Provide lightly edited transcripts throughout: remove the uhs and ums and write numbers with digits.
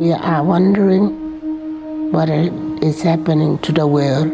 We are wondering what is happening to the world.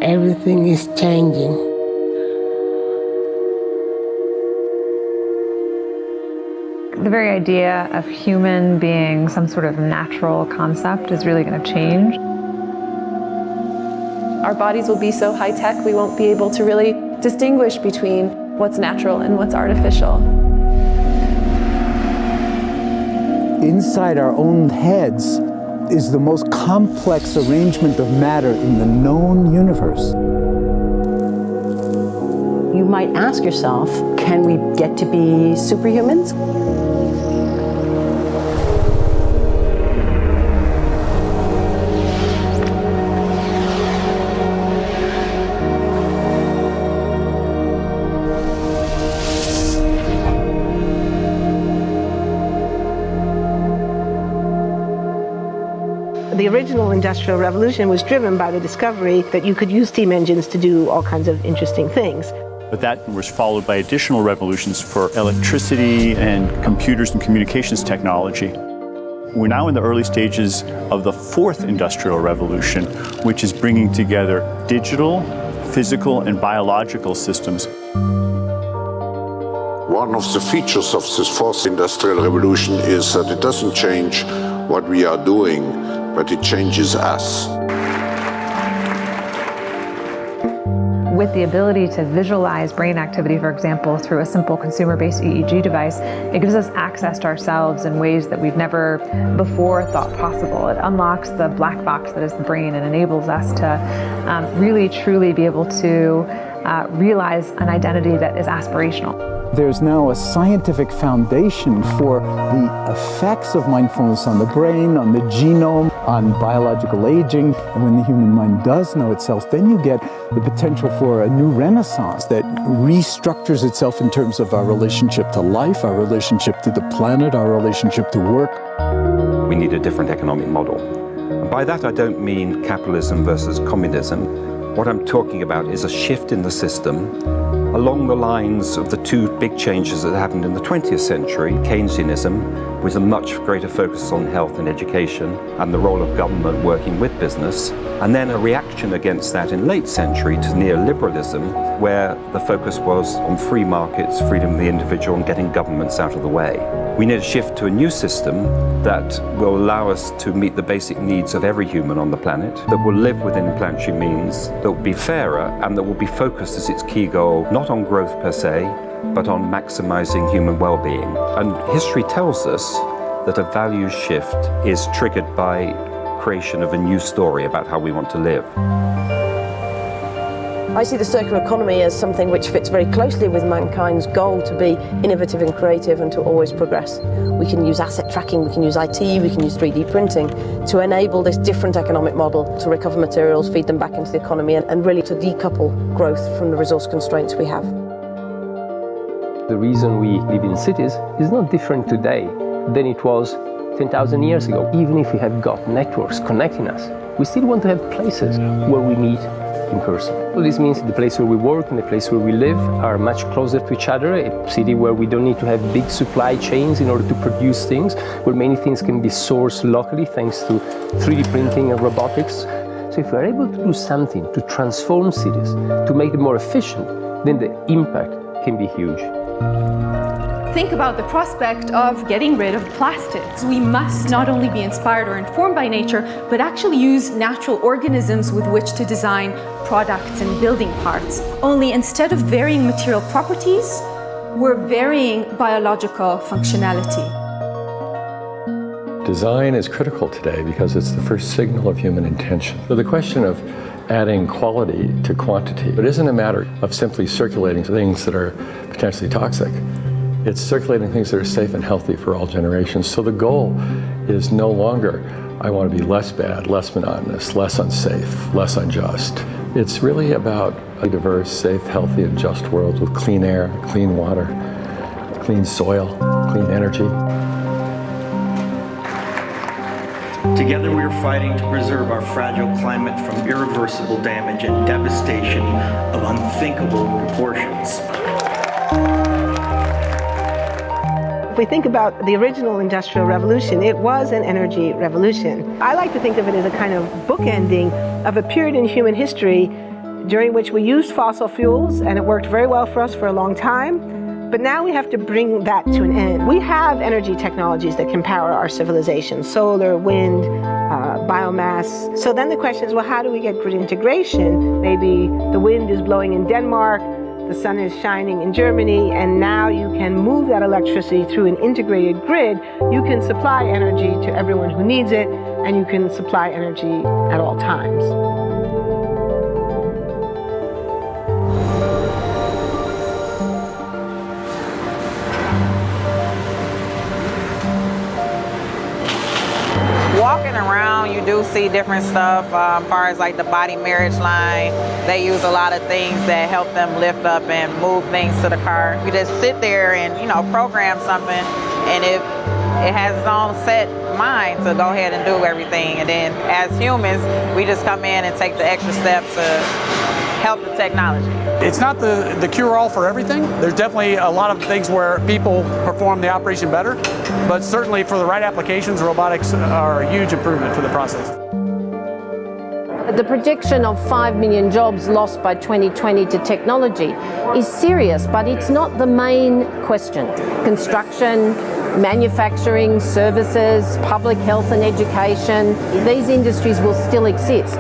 Everything is changing. The very idea of human being some sort of natural concept is really going to change. Our bodies will be so high-tech, we won't be able to really distinguish between what's natural and what's artificial. Inside our own heads is the most complex arrangement of matter in the known universe. You might ask yourself, can we get to be superhumans? The original Industrial Revolution was driven by the discovery that you could use steam engines to do all kinds of interesting things. But that was followed by additional revolutions for electricity and computers and communications technology. We're now in the early stages of the fourth Industrial Revolution, which is bringing together digital, physical, and biological systems. One of the features of this fourth Industrial Revolution is that it doesn't change what we are doing, but it changes us. With the ability to visualize brain activity, for example, through a simple consumer-based EEG device, it gives us access to ourselves in ways that we've never before thought possible. It unlocks the black box that is the brain and enables us to really, truly be able to realize an identity that is aspirational. There's now a scientific foundation for the effects of mindfulness on the brain, on the genome, on biological aging. And when the human mind does know itself, then you get the potential for a new renaissance that restructures itself in terms of our relationship to life, our relationship to the planet, our relationship to work. We need a different economic model. And by that, I don't mean capitalism versus communism. What I'm talking about is a shift in the system along the lines of the two big changes that happened in the 20th century, Keynesianism, with a much greater focus on health and education and the role of government working with business, and then a reaction against that in late century to neoliberalism, where the focus was on free markets, freedom of the individual, and getting governments out of the way. We need a shift to a new system that will allow us to meet the basic needs of every human on the planet, that will live within planetary means, that will be fairer, and that will be focused as its key goal, not on growth per se, but on maximizing human well-being. And history tells us that a values shift is triggered by creation of a new story about how we want to live. I see the circular economy as something which fits very closely with mankind's goal to be innovative and creative and to always progress. We can use asset tracking, we can use IT, we can use 3D printing to enable this different economic model to recover materials, feed them back into the economy, and really to decouple growth from the resource constraints we have. The reason we live in cities is not different today than it was 10,000 years ago. Even if we have got networks connecting us, we still want to have places where we meet in person. So this means the place where we work and the place where we live are much closer to each other, a city where we don't need to have big supply chains in order to produce things, where many things can be sourced locally thanks to 3D printing and robotics. So if we're able to do something to transform cities, to make them more efficient, then the impact can be huge. Think about the prospect of getting rid of plastics. We must not only be inspired or informed by nature, but actually use natural organisms with which to design products and building parts. Only instead of varying material properties, we're varying biological functionality. Design is critical today because it's the first signal of human intention. So the question of adding quality to quantity, it isn't a matter of simply circulating things that are potentially toxic. It's circulating things that are safe and healthy for all generations. So the goal is no longer, I want to be less bad, less monotonous, less unsafe, less unjust. It's really about a diverse, safe, healthy, and just world with clean air, clean water, clean soil, clean energy. Together we are fighting to preserve our fragile climate from irreversible damage and devastation of unthinkable proportions. If we think about the original Industrial Revolution, it was an energy revolution. I like to think of it as a kind of bookending of a period in human history during which we used fossil fuels, and it worked very well for us for a long time. But now we have to bring that to an end. We have energy technologies that can power our civilization: solar, wind, biomass. So then the question is, well, how do we get grid integration? Maybe the wind is blowing in Denmark, the sun is shining in Germany, and now you can move that electricity through an integrated grid. You can supply energy to everyone who needs it, and you can supply energy at all times. Walking around, you do see different stuff as far as like the body marriage line. They use a lot of things that help them lift up and move things to the car. You just sit there and, program something, and it has its own set mind to go ahead and do everything. And then as humans, we just come in and take the extra steps to help the technology. It's not the cure-all for everything. There's definitely a lot of things where people perform the operation better, but certainly for the right applications, robotics are a huge improvement for the process. The prediction of 5 million jobs lost by 2020 to technology is serious, but it's not the main question. Construction, manufacturing, services, public health and education, these industries will still exist.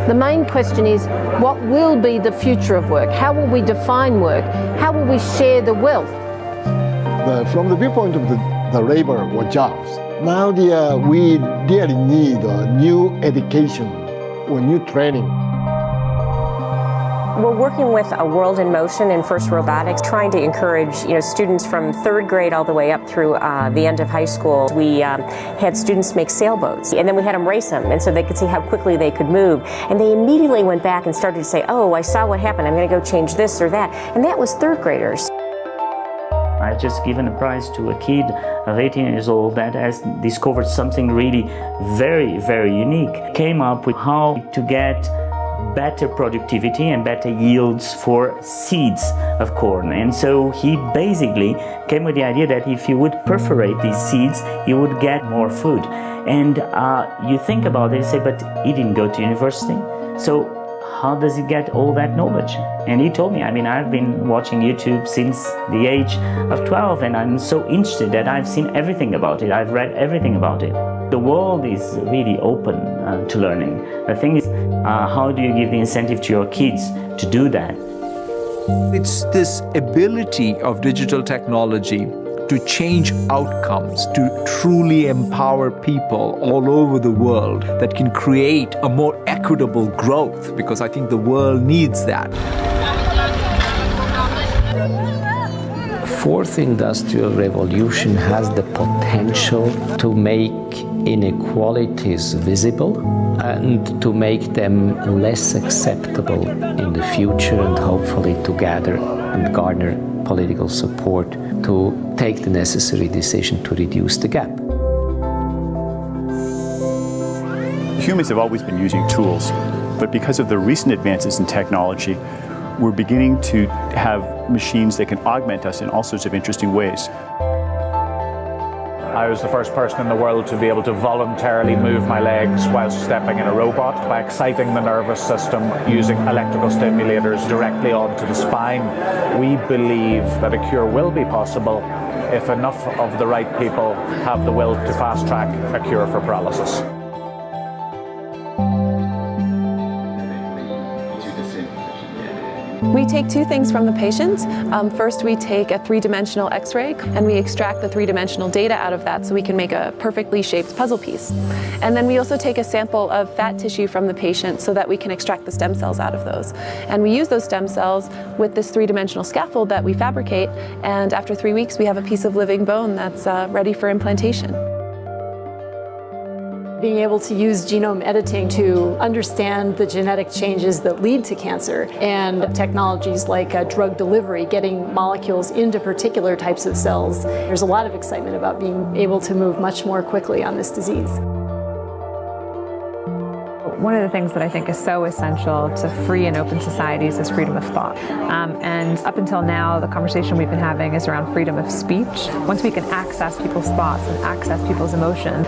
The main question is, what will be the future of work? How will we define work? How will we share the wealth? From the viewpoint of the labor or jobs, now we really need new education or new training. We're working with a World in Motion and FIRST Robotics, trying to encourage students from third grade all the way up through the end of high school. We had students make sailboats, and then we had them race them, and so they could see how quickly they could move. And they immediately went back and started to say, oh, I saw what happened, I'm going to go change this or that. And that was third graders. I just given a prize to a kid of 18 years old that has discovered something really very, very unique. Came up with how to get better productivity and better yields for seeds of corn. And so he basically came with the idea that if you would perforate these seeds, you would get more food. And you think about it and say, but he didn't go to university. So how does he get all that knowledge? And he told me, I've been watching YouTube since the age of 12, and I'm so interested that I've seen everything about it. I've read everything about it. The world is really open to learning. The thing is, how do you give the incentive to your kids to do that? It's this ability of digital technology to change outcomes, to truly empower people all over the world that can create a more equitable growth, because I think the world needs that. Fourth industrial revolution has the potential to make inequalities visible and to make them less acceptable in the future, and hopefully to gather and garner political support to take the necessary decision to reduce the gap. Humans have always been using tools, but because of the recent advances in technology, we're beginning to have machines that can augment us in all sorts of interesting ways. I was the first person in the world to be able to voluntarily move my legs whilst stepping in a robot by exciting the nervous system using electrical stimulators directly onto the spine. We believe that a cure will be possible if enough of the right people have the will to fast-track a cure for paralysis. We take two things from the patient. First, we take a three-dimensional X-ray, and we extract the three-dimensional data out of that so we can make a perfectly shaped puzzle piece. And then we also take a sample of fat tissue from the patient so that we can extract the stem cells out of those. And we use those stem cells with this three-dimensional scaffold that we fabricate, and after 3 weeks, we have a piece of living bone that's ready for implantation. Being able to use genome editing to understand the genetic changes that lead to cancer, and technologies like drug delivery, getting molecules into particular types of cells. There's a lot of excitement about being able to move much more quickly on this disease. One of the things that I think is so essential to free and open societies is freedom of thought. And up until now, the conversation we've been having is around freedom of speech. Once we can access people's thoughts and access people's emotion,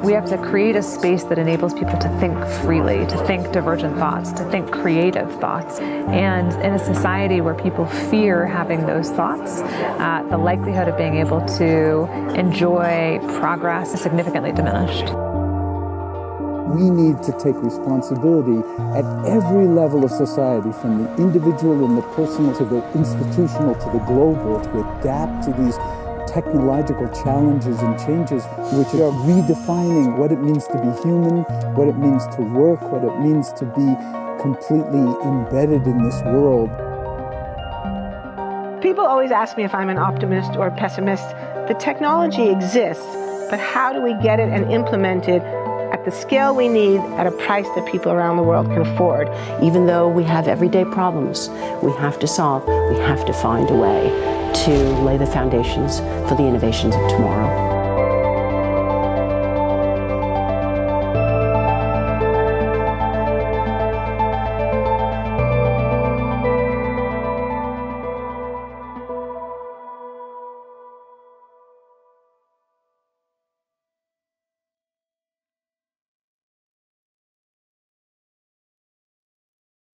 we have to create a space that enables people to think freely, to think divergent thoughts, to think creative thoughts. And in a society where people fear having those thoughts, the likelihood of being able to enjoy progress is significantly diminished. We need to take responsibility at every level of society, from the individual and the personal to the institutional to the global, to adapt to these technological challenges and changes which are redefining what it means to be human, what it means to work, what it means to be completely embedded in this world. People always ask me if I'm an optimist or a pessimist. The technology exists, but how do we get it and implement it at the scale we need at a price that people around the world can afford? Even though we have everyday problems we have to solve, we have to find a way to lay the foundations for the innovations of tomorrow.